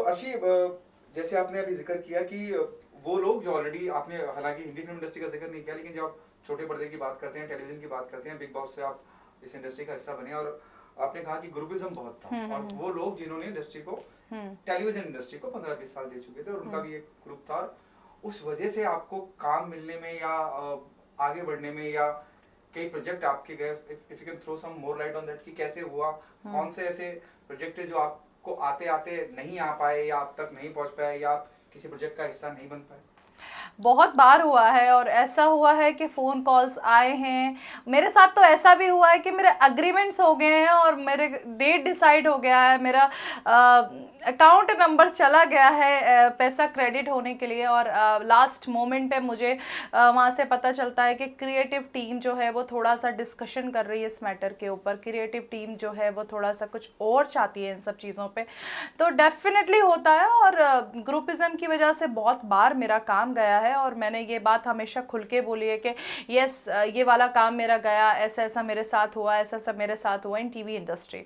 अर्शी, जैसे आपने अभी जिक्र किया कि वो लोग जो ऑलरेडी, आपने हालांकि हिंदी फिल्म इंडस्ट्री का जिक्र नहीं किया, लेकिन जब आप छोटे पर्दे की बात करते हैं, टेलीविजन की बात करते हैं, बिग बॉस से आप इस इंडस्ट्री का हिस्सा बने, और आपने कहा कि ग्रुपिज्म बहुत था, और वो लोग जिन्होंने इंडस्ट्री को, टेलीविजन इंडस्ट्री को 15-20 साल दे चुके थे, और उनका भी एक ग्रुप था। उस वजह से आपको काम मिलने में या आगे बढ़ने में, या कई प्रोजेक्ट आपके गए, if you can throw some more light on that कि कैसे हुआ, कौन से ऐसे प्रोजेक्ट है जो आपको आते आते नहीं आ पाए, या आप तक नहीं पहुंच पाए, या आप किसी प्रोजेक्ट का हिस्सा नहीं बन पाए? बहुत बार हुआ है, और ऐसा हुआ है कि फ़ोन कॉल्स आए हैं। मेरे साथ तो ऐसा भी हुआ है कि मेरे अग्रीमेंट्स हो गए हैं और मेरे डेट डिसाइड हो गया है, मेरा अकाउंट नंबर चला गया है पैसा क्रेडिट होने के लिए, और लास्ट मोमेंट पे मुझे वहाँ से पता चलता है कि क्रिएटिव टीम जो है वो थोड़ा सा डिस्कशन कर रही है इस मैटर के ऊपर। क्रिएटिव टीम जो है वो थोड़ा सा कुछ और चाहती है इन सब चीज़ों पे। तो डेफिनेटली होता है, और ग्रुपिज्म की वजह से बहुत बार मेरा काम गया है, और मैंने ये बात हमेशा खुल के बोली है कि यस, ये वाला काम मेरा गया, ऐसा ऐसा मेरे साथ हुआ, ऐसा ऐसा मेरे साथ हुआ in TV industry.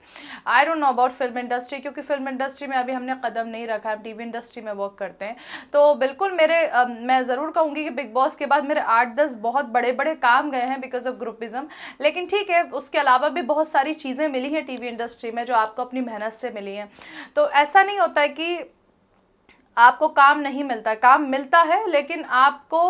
I don't know about film industry, क्योंकि फिल्म इंडस्ट्री में अभी हमने कदम नहीं रखा, हम टीवी इंडस्ट्री में वर्क करते हैं। तो बिल्कुल मैं ज़रूर कहूँगी कि बिग बॉस के बाद मेरे 8-10 बहुत बड़े बड़े काम गए हैं बिकॉज ऑफ ग्रुपिज्म। लेकिन ठीक है, उसके अलावा भी बहुत सारी चीज़ें मिली हैं टीवी इंडस्ट्री में जो आपको अपनी मेहनत से मिली हैं। तो ऐसा नहीं होता है कि आपको काम नहीं मिलता, काम मिलता है, लेकिन आपको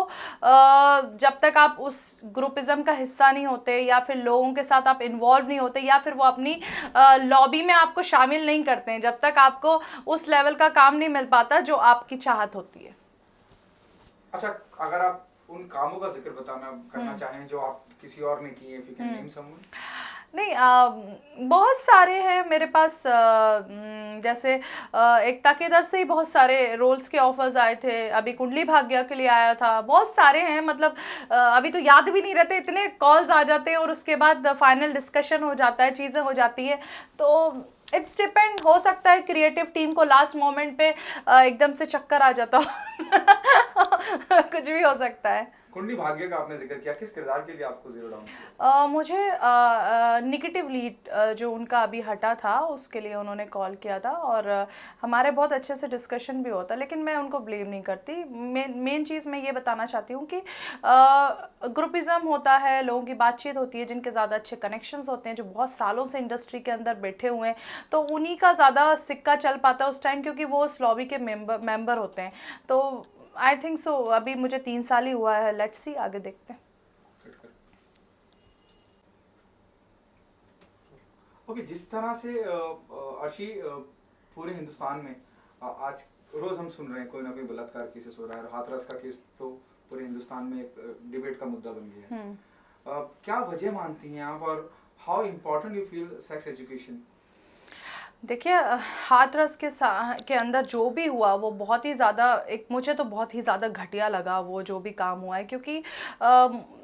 जब तक आप उस ग्रुपिज्म का हिस्सा नहीं होते, या फिर लोगों के साथ आप इन्वॉल्व नहीं होते, या फिर वो अपनी लॉबी में आपको शामिल नहीं करते हैं, जब तक आपको उस लेवल का काम नहीं मिल पाता जो आपकी चाहत होती है। अच्छा, अगर आप उन कामों का जिक्र बताना करना चाहें जो आप किसी और ने किए, if you can name someone. नहीं, बहुत सारे हैं मेरे पास। जैसे एक ताकेदार से ही बहुत सारे रोल्स के ऑफर्स आए थे, अभी कुंडली भाग्य के लिए आया था, बहुत सारे हैं। मतलब अभी तो याद भी नहीं रहते, इतने कॉल्स आ जाते हैं, और उसके बाद फाइनल डिस्कशन हो जाता है, चीज़ें हो जाती है। तो इट्स डिपेंड, हो सकता है क्रिएटिव टीम को लास्ट मोमेंट पे एकदम से चक्कर आ जाता हो कुछ भी हो सकता है। कुंडली भाग्य का आपने जिक्र किया, किस किरदार के लिए आपको जीरो डाउन किया? मुझे निगेटिव लीड जो उनका अभी हटा था उसके लिए उन्होंने कॉल किया था, और हमारे बहुत अच्छे से डिस्कशन भी होता, लेकिन मैं उनको ब्लेम नहीं करती। मेन चीज़ मैं ये बताना चाहती हूँ कि ग्रुपिज्म होता है, लोगों की बातचीत होती है जिनके ज़्यादा अच्छे कनेक्शंस होते हैं, जो बहुत सालों से इंडस्ट्री के अंदर बैठे हुए हैं, तो उन्हीं का ज़्यादा सिक्का चल पाता है उस टाइम, क्योंकि वो उस लॉबी के मेंबर होते हैं। तो आई थिंक सो, अभी मुझे 3 साल ही हुआ है, लेट्स सी, आगे देखते हैं। ओके, जिस तरह से अर्शी, पूरे हिंदुस्तान में आज रोज हम सुन रहे हैं कोई ना कोई बलात्कार केसेस हो रहा है, और हाथरस का केस तो पूरे हिंदुस्तान में एक डिबेट का मुद्दा बन गया है। क्या वजह मानती हैं आप, और how important you feel sex education? देखिए, हाथरस के अंदर जो भी हुआ वो बहुत ही ज़्यादा, एक मुझे तो बहुत ही ज़्यादा घटिया लगा वो जो भी काम हुआ है, क्योंकि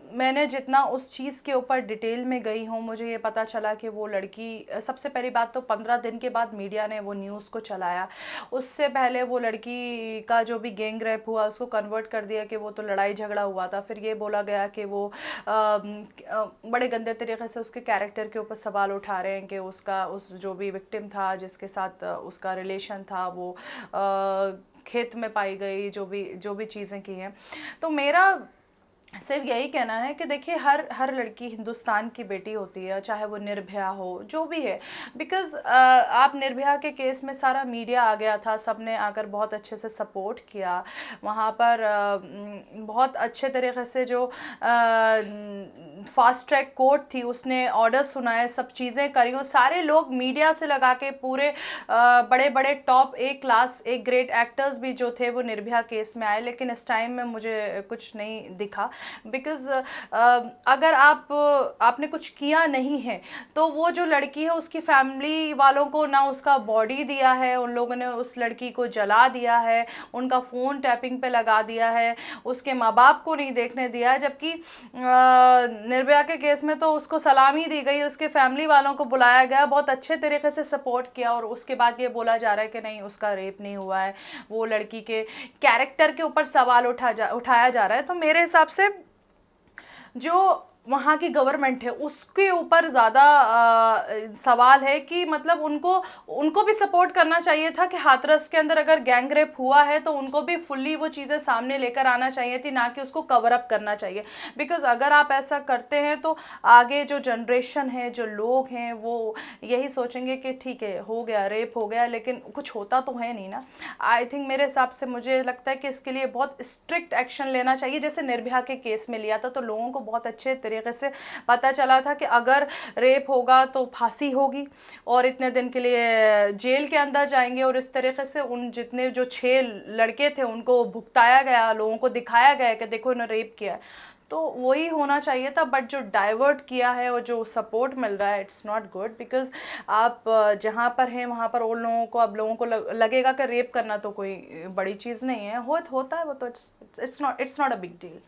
मैंने जितना उस चीज़ के ऊपर डिटेल में गई हूँ, मुझे ये पता चला कि वो लड़की, सबसे पहली बात तो 15 दिन के बाद मीडिया ने वो न्यूज़ को चलाया। उससे पहले वो लड़की का जो भी गैंग रेप हुआ उसको कन्वर्ट कर दिया कि वो तो लड़ाई झगड़ा हुआ था। फिर ये बोला गया कि वो बड़े गंदे तरीके से उसके कैरेक्टर के ऊपर सवाल उठा रहे हैं कि उसका, उस जो भी विक्टिम था जिसके साथ उसका रिलेशन था, वो खेत में पाई गई, जो भी चीज़ें की हैं। तो मेरा सिर्फ यही कहना है कि देखिए, हर लड़की हिंदुस्तान की बेटी होती है, चाहे वो निर्भया हो, जो भी है। बिकॉज़ आप निर्भया के केस में सारा मीडिया आ गया था, सबने आकर बहुत अच्छे से सपोर्ट किया वहाँ पर। बहुत अच्छे तरीके से जो फास्ट ट्रैक कोर्ट थी उसने ऑर्डर सुनाए, सब चीज़ें करी, और सारे लोग मीडिया से लगा के पूरे बड़े बड़े top A class a great actors भी जो थे वो निर्भया केस में आए। लेकिन इस टाइम में मुझे कुछ नहीं दिखा, बिकॉज़ अगर आपने कुछ किया नहीं है तो वो जो लड़की है उसकी फैमिली वालों को ना उसका बॉडी दिया है, उन लोगों ने उस लड़की को जला दिया है, उनका फ़ोन टैपिंग पे लगा दिया है, उसके माँ बाप को नहीं देखने दिया है। जबकि निर्भया के केस में तो उसको सलामी दी गई, उसके फैमिली वालों को बुलाया गया, बहुत अच्छे तरीके से सपोर्ट किया, और उसके बाद ये बोला जा रहा है कि नहीं, उसका रेप नहीं हुआ है, वो लड़की के कैरेक्टर के ऊपर सवाल उठाया जा रहा है। तो मेरे हिसाब से जो वहाँ की गवर्नमेंट है उसके ऊपर ज़्यादा सवाल है कि मतलब उनको उनको भी सपोर्ट करना चाहिए था कि हाथरस के अंदर अगर गैंग रेप हुआ है तो उनको भी फुल्ली वो चीज़ें सामने लेकर आना चाहिए थी, ना कि उसको कवर अप करना चाहिए। बिकॉज अगर आप ऐसा करते हैं तो आगे जो जनरेशन है, जो लोग हैं, वो यही सोचेंगे कि ठीक है हो गया, रेप हो गया, लेकिन कुछ होता तो है नहीं ना। आई थिंक मेरे हिसाब से मुझे लगता है कि इसके लिए बहुत स्ट्रिक्ट एक्शन लेना चाहिए, जैसे निर्भया के केस में लिया था। तो लोगों को बहुत अच्छे तरीके से पता चला था कि अगर रेप होगा तो फांसी होगी और इतने दिन के लिए जेल के अंदर जाएंगे, और इस तरीके से उन जितने जो 6 लड़के थे उनको भुगताया गया, लोगों को दिखाया गया कि देखो इन्होंने रेप किया है। तो वही होना चाहिए था, बट जो डाइवर्ट किया है और जो सपोर्ट मिल रहा है इट्स नॉट गुड। बिकॉज आप जहाँ पर हैं वहाँ पर उन लोगों को, अब लोगों को लगेगा कि रेप करना तो कोई बड़ी चीज़ नहीं है, होता है वो तो it's not a big deal.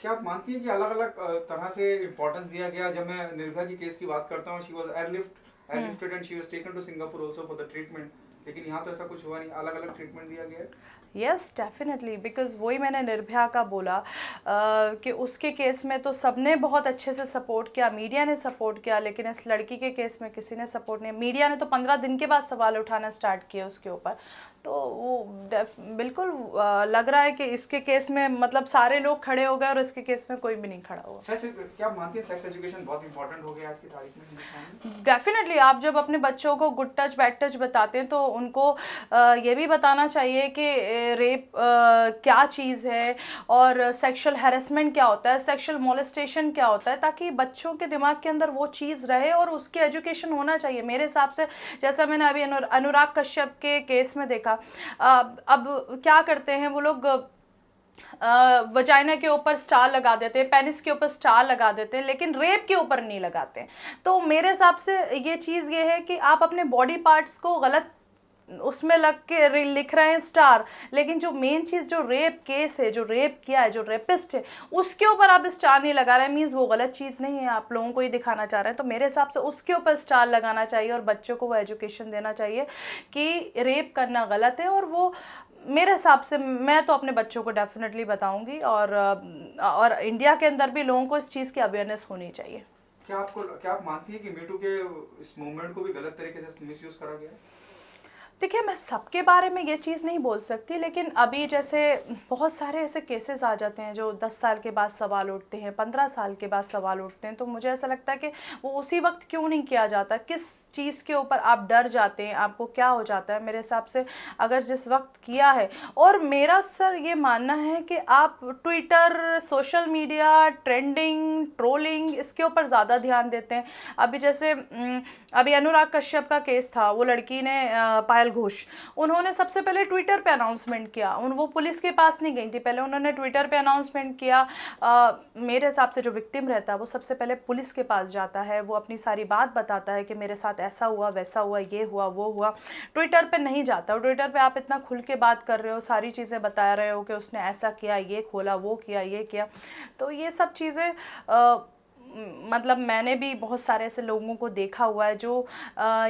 क्या आप मानती हैं कि अलग अलग तरह से इम्पोर्टेंस दिया गया? जब मैं निर्भया की केस की बात करता हूँ, she was airlifted and she was taken to Singapore also for the treatment, लेकिन यहाँ तो ऐसा कुछ हुआ नहीं, अलग अलग ट्रीटमेंट दिया गया है। यस डेफिनेटली, बिकॉज वही मैंने निर्भया का बोला कि उसके केस में तो सबने बहुत अच्छे से सपोर्ट किया, मीडिया ने सपोर्ट किया, लेकिन इस लड़की के केस में किसी ने सपोर्ट नहीं। मीडिया ने तो 15 दिन के बाद सवाल उठाना स्टार्ट किए उसके ऊपर। तो वो बिल्कुल लग रहा है कि इसके केस में मतलब सारे लोग खड़े हो गए और इसके केस में कोई भी नहीं खड़ा हुआ। क्या आप मानती हैं सेक्स एजुकेशन बहुत इंपॉर्टेंट हो गया आज की तारीख में? डेफिनेटली, आप जब अपने बच्चों को गुड टच बैड टच बताते हैं तो उनको ये भी बताना चाहिए कि रेप क्या चीज़ है और सेक्सुअल हैरेसमेंट क्या होता है, सेक्सुअल मोलेस्टेशन क्या होता है, ताकि बच्चों के दिमाग के अंदर वो चीज़ रहे और उसकी एजुकेशन होना चाहिए। मेरे हिसाब से जैसा मैंने अभी अनुराग कश्यप के केस में देखा, अब क्या करते हैं वो लोग, वजाइना के ऊपर स्टार लगा देते हैं, पेनिस के ऊपर स्टार लगा देते हैं, लेकिन रेप के ऊपर नहीं लगाते हैं। तो मेरे हिसाब से ये चीज़ ये है कि आप अपने बॉडी पार्ट्स को गलत उसमें लग के लिख रहे हैं स्टार, लेकिन जो मेन चीज़ जो रेप केस है, जो रेप किया है, जो रेपिस्ट है, उसके ऊपर आप स्टार नहीं लगा रहे हैं, मीन्स वो गलत चीज़ नहीं है, आप लोगों को ये दिखाना चाह रहे हैं। तो मेरे हिसाब से उसके ऊपर स्टार लगाना चाहिए और बच्चों को वो एजुकेशन देना चाहिए कि रेप करना गलत है। और वो मेरे हिसाब से मैं तो अपने बच्चों को डेफिनेटली बताऊंगी, और इंडिया के अंदर भी लोगों को इस चीज़ की अवेयरनेस होनी चाहिए। क्या आप मानती हैं कि मीटू के इस मूवमेंट को भी गलत तरीके से मिसयूज करा गया है? देखिए, मैं सबके बारे में ये चीज़ नहीं बोल सकती, लेकिन अभी जैसे बहुत सारे ऐसे केसेस आ जाते हैं जो 10 साल के बाद सवाल उठते हैं, 15 साल के बाद सवाल उठते हैं। तो मुझे ऐसा लगता है कि वो उसी वक्त क्यों नहीं किया जाता, किस चीज़ के ऊपर आप डर जाते हैं, आपको क्या हो जाता है। मेरे हिसाब से अगर जिस वक्त किया है, और मेरा सर ये मानना है कि आप Twitter, social media, trending, trolling, इसके ऊपर ज़्यादा ध्यान देते हैं। अभी जैसे अभी अनुराग कश्यप का केस था, वो लड़की ने पायल घोष, उन्होंने सबसे पहले ट्विटर पे अनाउंसमेंट किया, वो पुलिस के पास नहीं गई थी, पहले उन्होंने ट्विटर पे अनाउंसमेंट किया। मेरे हिसाब से जो विक्टिम रहता है वो सबसे पहले पुलिस के पास जाता है, वो अपनी सारी बात बताता है कि मेरे साथ ऐसा हुआ, वैसा हुआ, ये हुआ, वो हुआ। ट्विटर पे नहीं जाता। ट्विटर पे आप इतना खुल के बात कर रहे हो, सारी चीज़ें बता रहे हो कि उसने ऐसा किया, ये खोला, वो किया, ये किया। तो ये सब चीज़ें मतलब मैंने भी बहुत सारे ऐसे लोगों को देखा हुआ है जो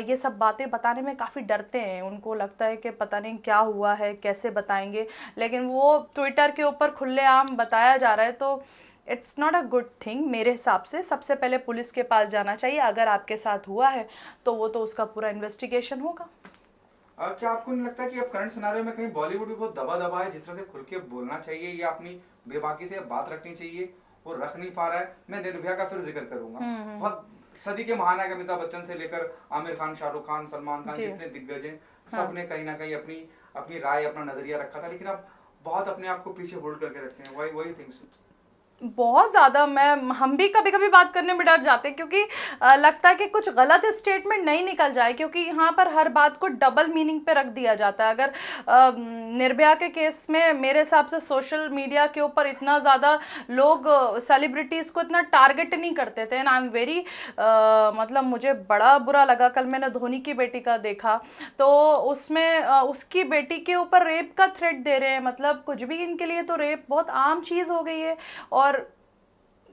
ये सब बातें बताने में काफ़ी डरते हैं। उनको लगता है कि पता नहीं क्या हुआ है, कैसे बताएंगे, लेकिन वो ट्विटर के ऊपर खुलेआम बताया जा रहा है। तो it's not a good thing. मेरे हिसाब से सबसे पहले पुलिस के पास जाना चाहिए, अगर आपके साथ हुआ है तो वो तो उसका पूरा इन्वेस्टिगेशन होगा। क्या आपको नहीं लगता कि अब करंट सिनारियो में कहीं बॉलीवुड भी बहुत दबा है, जिस तरह से खुल के बोलना चाहिए या अपनी बेबाकी से बात रखनी चाहिए, वो रख नहीं पा रहा है? मैं निर्भया का फिर जिक्र करूंगा। बहुत सदी के महानायक अमिताभ बच्चन से लेकर आमिर खान, शाहरुख खान, सलमान खान, जितने दिग्गज हैं, सब ने कहीं ना कहीं अपनी राय, अपना नजरिया रखा था, लेकिन अब बहुत अपने आप को पीछे होल्ड करके रखते हैं। वही थिंग्स बहुत ज़्यादा हम भी कभी कभी बात करने में डर जाते हैं, क्योंकि लगता है कि कुछ गलत स्टेटमेंट नहीं निकल जाए, क्योंकि यहाँ पर हर बात को डबल मीनिंग पे रख दिया जाता है। अगर निर्भया के केस में मेरे हिसाब से सोशल मीडिया के ऊपर इतना ज़्यादा लोग सेलिब्रिटीज़ को इतना टारगेट नहीं करते थे, एंड आई एम वेरी मतलब मुझे बड़ा बुरा लगा। कल मैंने धोनी की बेटी का देखा, तो उसमें उसकी बेटी के ऊपर रेप का थ्रेट दे रहे हैं। मतलब कुछ भी इनके लिए तो रेप बहुत आम चीज़ हो गई है। और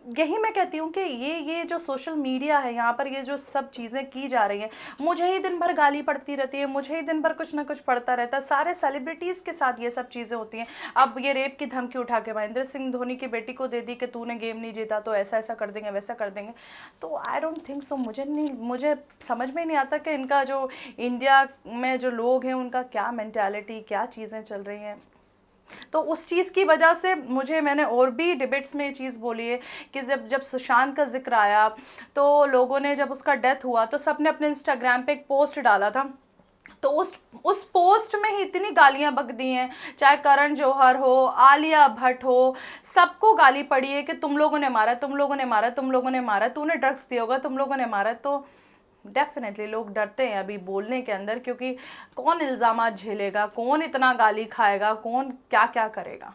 यही मैं कहती हूँ कि ये जो सोशल मीडिया है यहाँ पर, ये जो सब चीज़ें की जा रही हैं, मुझे ही दिन भर गाली पड़ती रहती है, मुझे ही दिन भर कुछ ना कुछ पड़ता रहता है, सारे सेलिब्रिटीज़ के साथ ये सब चीज़ें होती हैं। अब ये रेप की धमकी उठा के महेंद्र सिंह धोनी की बेटी को दे दी कि तूने गेम नहीं जीता तो ऐसा ऐसा कर देंगे, वैसा कर देंगे। तो आई डोंट थिंक सो। मुझे समझ में नहीं आता कि इनका जो इंडिया में जो लोग हैं उनका क्या मेंटालिटी, क्या चीज़ें चल रही हैं। तो उस चीज़ की वजह से मैंने और भी डिबेट्स में ये चीज़ बोली है कि जब सुशांत का जिक्र आया तो लोगों ने, जब उसका डेथ हुआ तो सबने अपने इंस्टाग्राम पे एक पोस्ट डाला था, तो उस पोस्ट में ही इतनी गालियां बक दी हैं, चाहे करण जौहर हो, आलिया भट्ट हो, सबको गाली पड़ी है कि तुम लोगों ने मारा, तुम लोगों ने मारा, तुम लोगों ने मारा, तूने ड्रग्स दिया होगा, तुम लोगों ने मारा। तो डेफिनेटली लोग डरते हैं अभी बोलने के अंदर, क्योंकि कौन इल्ज़ामात झेलेगा, कौन इतना गाली खाएगा, कौन क्या क्या करेगा।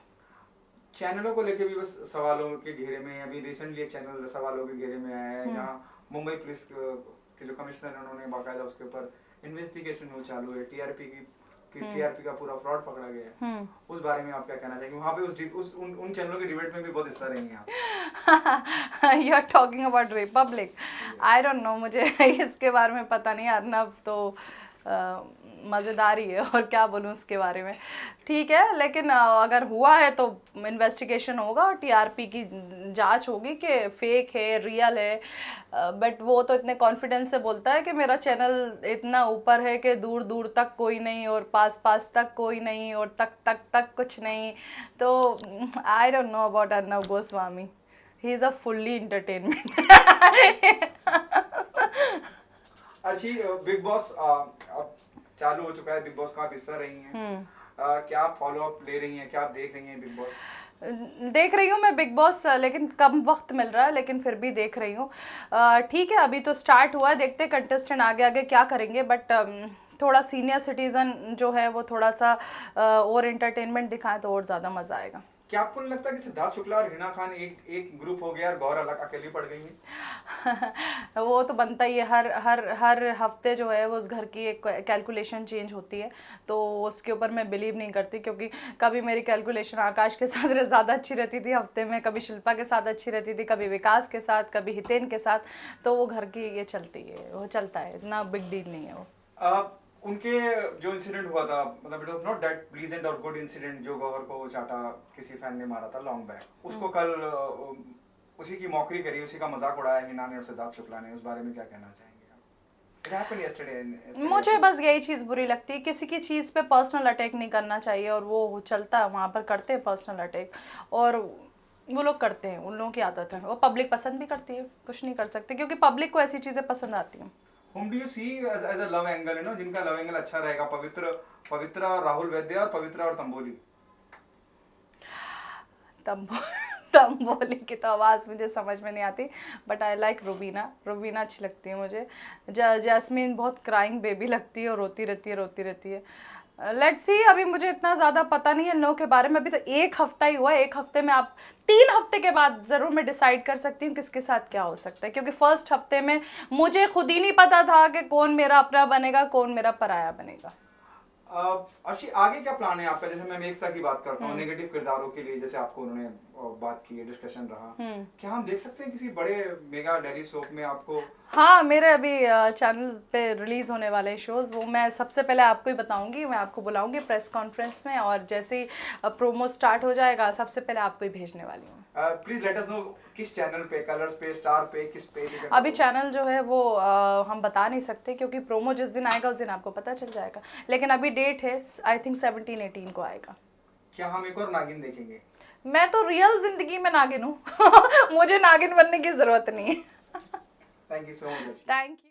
चैनलों को लेके भी बस सवालों के घेरे में, अभी रिसेंटली एक चैनल सवालों के घेरे में आया है जहाँ मुंबई पुलिस के जो कमिश्नर है उन्होंने बाकायदा उसके ऊपर इन्वेस्टिगेशन हो चालू है, टीआरपी का पूरा फ्रॉड पकड़ा गया है। उस बारे में आप क्या कहना चाहेंगे? वहाँ पे उन चैनलों के डिबेट में भी बहुत हिस्सा रहेंगे आप। You are talking about Republic, I don't know, मुझे इसके बारे में पता नहीं। अर्नब तो मज़ेदार ही है, और क्या बोलूँ उसके बारे में। ठीक है, लेकिन अगर हुआ है तो इन्वेस्टिगेशन होगा और टीआरपी की जांच होगी कि फेक है, रियल है। बट वो तो इतने कॉन्फिडेंस से बोलता है कि मेरा चैनल इतना ऊपर है कि दूर दूर तक कोई नहीं, और पास पास तक कोई नहीं, और तक तक तक कुछ नहीं। तो आई don't know about Arnab Goswami, he is a fully entertainment. Arshi, big boss अब चालू हो चुका है, बिग बॉस का आप हिस्सा रही हैं। क्या आप फॉलो अप ले रही हैं, क्या आप देख रही हैं बिग बॉस? देख रही हूँ मैं बिग बॉस, लेकिन कम वक्त मिल रहा है, लेकिन फिर भी देख रही हूँ। ठीक है, अभी तो स्टार्ट हुआ है, देखते हैं कंटेस्टेंट आगे आगे क्या करेंगे। बट थोड़ा सीनियर सिटीज़न जो है वो थोड़ा सा और एंटरटेनमेंट दिखाएं तो और ज़्यादा मज़ा आएगा। क्या आपको नहीं लगता कि सिद्धार्थ शुक्ला और हिना खान एक ग्रुप हो गया और गौर अलग अकेली पड़ गई है? वो तो बनता ही है, हर हफ्ते जो है वो उस घर की एक कैलकुलेशन चेंज होती है, तो उसके ऊपर मैं बिलीव नहीं करती। क्योंकि कभी मेरी कैलकुलेशन आकाश के साथ ज़्यादा अच्छी रहती थी हफ्ते में, कभी शिल्पा के साथ अच्छी रहती थी, कभी विकास के साथ, कभी हितेन के साथ। तो वो घर की ये चलती है, वो चलता है, इतना बिग डील नहीं है वो। उनके जो इंसिडेंट हुआ था, मतलब it was not that pleasant और गुड इंसिडेंट, जो गौहर को चाटा किसी फैन ने मारा था लॉन्ग बैक, उसको कल उसी की मौकरी करी, उसी का मजाक उड़ाया हिना ने और सिद्धार्थ शुक्ला ने। उस बारे में क्या कहना चाहेंगे आप? It happened yesterday. मुझे बस यही चीज़ बुरी लगती है, किसी की चीज़ पे पर्सनल अटैक नहीं करना चाहिए, और वो चलता है, वहाँ पर करते हैं पर्सनल अटैक, और वो लोग करते हैं, उन लोगों की आदत है। वो पब्लिक पसंद भी करती है, कुछ नहीं कर सकते, क्योंकि पब्लिक को ऐसी चीज़ें पसंद आती हैं। Whom do you see as a love angle, you know, जिनका लव एंगल अच्छा रहेगा? पवित्रा और राहुल वैद्य, और पवित्रा और तंबोली। तंबोली की तो आवाज़ मुझे समझ में नहीं आती, बट आई लाइक रुबीना अच्छी लगती है मुझे। जैस्मीन बहुत क्राइंग बेबी लगती है, और रोती रहती है। लेट्स सी, अभी मुझे इतना ज़्यादा पता नहीं है इन लोगों के बारे में, अभी तो एक हफ्ता ही हुआ है। एक हफ्ते में, आप 3 हफ्ते के बाद ज़रूर मैं डिसाइड कर सकती हूँ किसके साथ क्या हो सकता है, क्योंकि फर्स्ट हफ्ते में मुझे खुद ही नहीं पता था कि कौन मेरा अपना बनेगा, कौन मेरा पराया बनेगा। अर्शी, आगे क्या प्लान है आपका? जैसे मैं मेघता की बात करता हूँ, नेगेटिव किरदारों के लिए जैसे आपको उन्होंने बात की है, डिस्कशन रहा, क्या हम देख सकते हैं किसी बड़े मेगा डेली सोप में आपको? हाँ, मेरे अभी चैनल पे रिलीज़ होने वाले शोज़, वो मैं सबसे पहले आपको ही बताऊंगी, मैं आपको बुलाऊंगी प्रेस कॉन्फ्रेंस में, और जैसे ही प्रोमो स्टार्ट हो जाएगा सबसे पहले आपको ही भेजने वाली हूँ। प्लीज लेट अस नो किस चैनल पे, कलर्स पे, स्टार पे, किस पे? अभी चैनल जो है वो हम बता नहीं सकते, क्योंकि प्रोमो जिस दिन आएगा उस दिन आपको पता चल जाएगा, लेकिन अभी डेट है, आई थिंक 17-18 को आएगा। क्या हम एक और नागिन देखेंगे? मैं तो रियल जिंदगी में नागिन हूँ। मुझे नागिन बनने की जरूरत नहीं है। Thank you so much. Thank you.